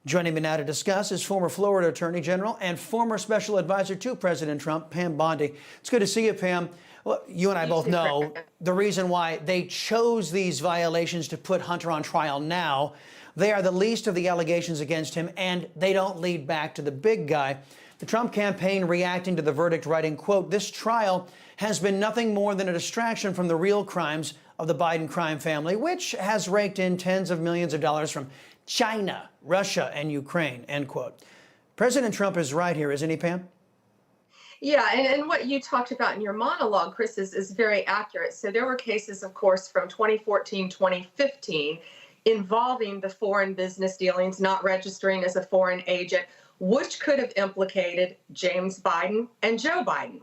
Joining me now to discuss is former Florida Attorney General and former Special Advisor to President Trump, Pam Bondi. It's good to see you, Pam. Well, you and I both know the reason why they chose these violations to put Hunter on trial now. They are the least of the allegations against him, and they don't lead back to the big guy. The Trump campaign reacting to the verdict, writing, quote, "This trial has been nothing more than a distraction from the real crimes of the Biden crime family, which has raked in tens of millions of dollars from China, Russia, and Ukraine," end quote. President Trump is right here, isn't he, Pam? Yeah, and what you talked about in your monologue, Chris, is very accurate. So there were cases, of course, from 2014, 2015, involving the foreign business dealings, not registering as a foreign agent, which could have implicated James Biden and Joe Biden.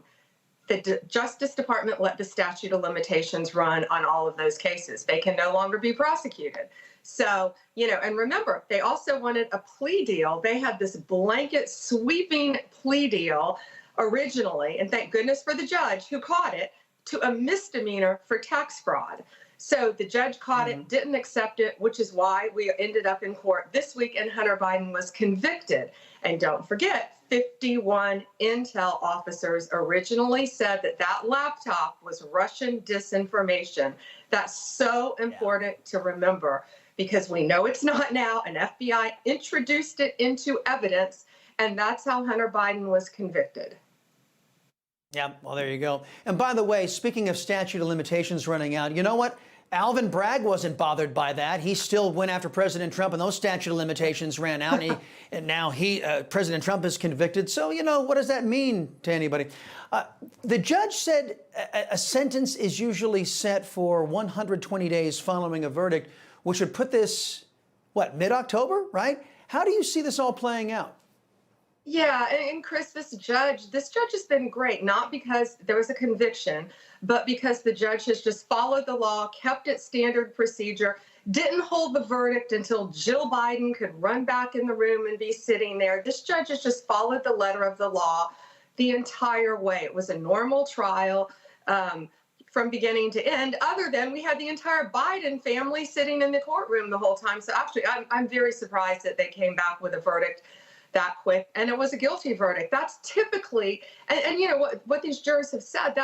The Justice Department let the statute of limitations run on all of those cases. They can no longer be prosecuted. So, and remember, they also wanted a plea deal. They had this blanket sweeping plea deal originally, and thank goodness for the judge who caught it, to a misdemeanor for tax fraud. So the judge caught it, didn't accept it, which is why we ended up in court this week and Hunter Biden was convicted. And don't forget, 51 intel officers originally said that that laptop was Russian disinformation. That's so important to remember, because we know it's not now, and FBI introduced it into evidence, and that's how Hunter Biden was convicted. Yeah, well, there you go. And by the way, speaking of statute of limitations running out, you know what? Alvin Bragg wasn't bothered by that. He still went after President Trump, and those statute of limitations ran out. And now President Trump is convicted. So, what does that mean to anybody? The judge said a sentence is usually set for 120 days following a verdict, which would put this, mid-October, right? How do you see this all playing out? Yeah, and Chris, this judge has been great, not because there was a conviction, but because the judge has just followed the law, kept its standard procedure, didn't hold the verdict until Jill Biden could run back in the room and be sitting there. This judge has just followed the letter of the law the entire way. It was a normal trial from beginning to end, other than we had the entire Biden family sitting in the courtroom the whole time. So actually, I'm very surprised that they came back with a verdict that quick, and it was a guilty verdict. That's typically, and what these jurors have said,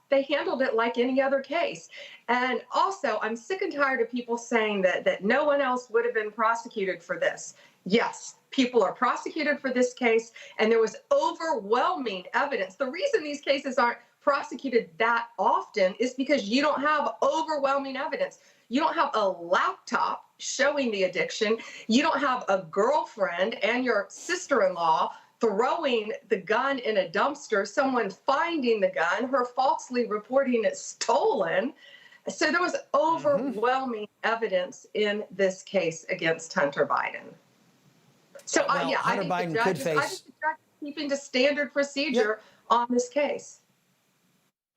they handled it like any other case. And also, I'm sick and tired of people saying that no one else would have been prosecuted for this. Yes, people are prosecuted for this case, and there was overwhelming evidence. The reason these cases aren't prosecuted that often is because you don't have overwhelming evidence. You don't have a laptop showing the addiction. You don't have a girlfriend and your sister-in-law throwing the gun in a dumpster, someone finding the gun, her falsely reporting it stolen. So there was overwhelming evidence in this case against Hunter Biden. So I think the judge is keeping to standard procedure on this case.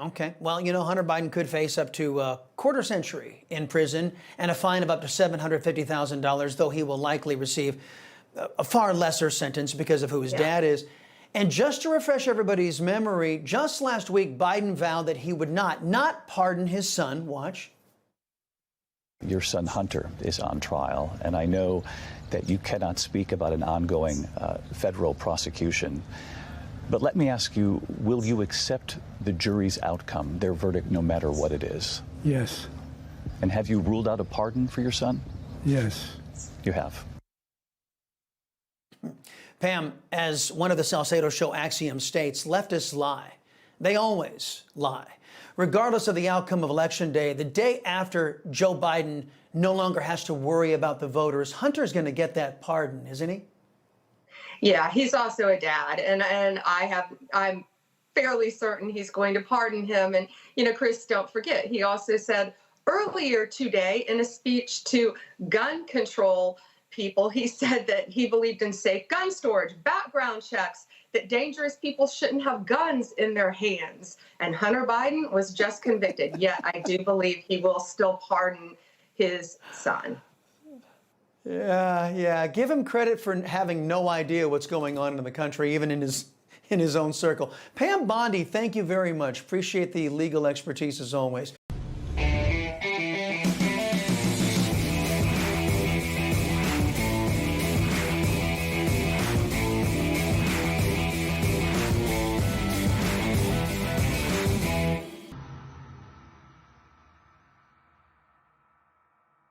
Okay. Well, Hunter Biden could face up to a quarter century in prison and a fine of up to $750,000, though he will likely receive a far lesser sentence because of who his dad is. And just to refresh everybody's memory, just last week, Biden vowed that he would not pardon his son. Watch. Your son Hunter is on trial, and I know that you cannot speak about an ongoing federal prosecution. But let me ask you, will you accept the jury's outcome, their verdict, no matter what it is? Yes. And have you ruled out a pardon for your son? Yes. You have. Pam, as one of the Salcedo Show axioms states, leftists lie. They always lie. Regardless of the outcome of Election Day, the day after Joe Biden no longer has to worry about the voters, Hunter's going to get that pardon, isn't he? Yeah, he's also a dad, and I'm fairly certain he's going to pardon him. And, Chris, don't forget, he also said earlier today in a speech to gun control people, he said that he believed in safe gun storage, background checks, that dangerous people shouldn't have guns in their hands. And Hunter Biden was just convicted. Yet I do believe he will still pardon his son. Yeah. Give him credit for having no idea what's going on in the country, even in his own circle. Pam Bondi, thank you very much. Appreciate the legal expertise as always.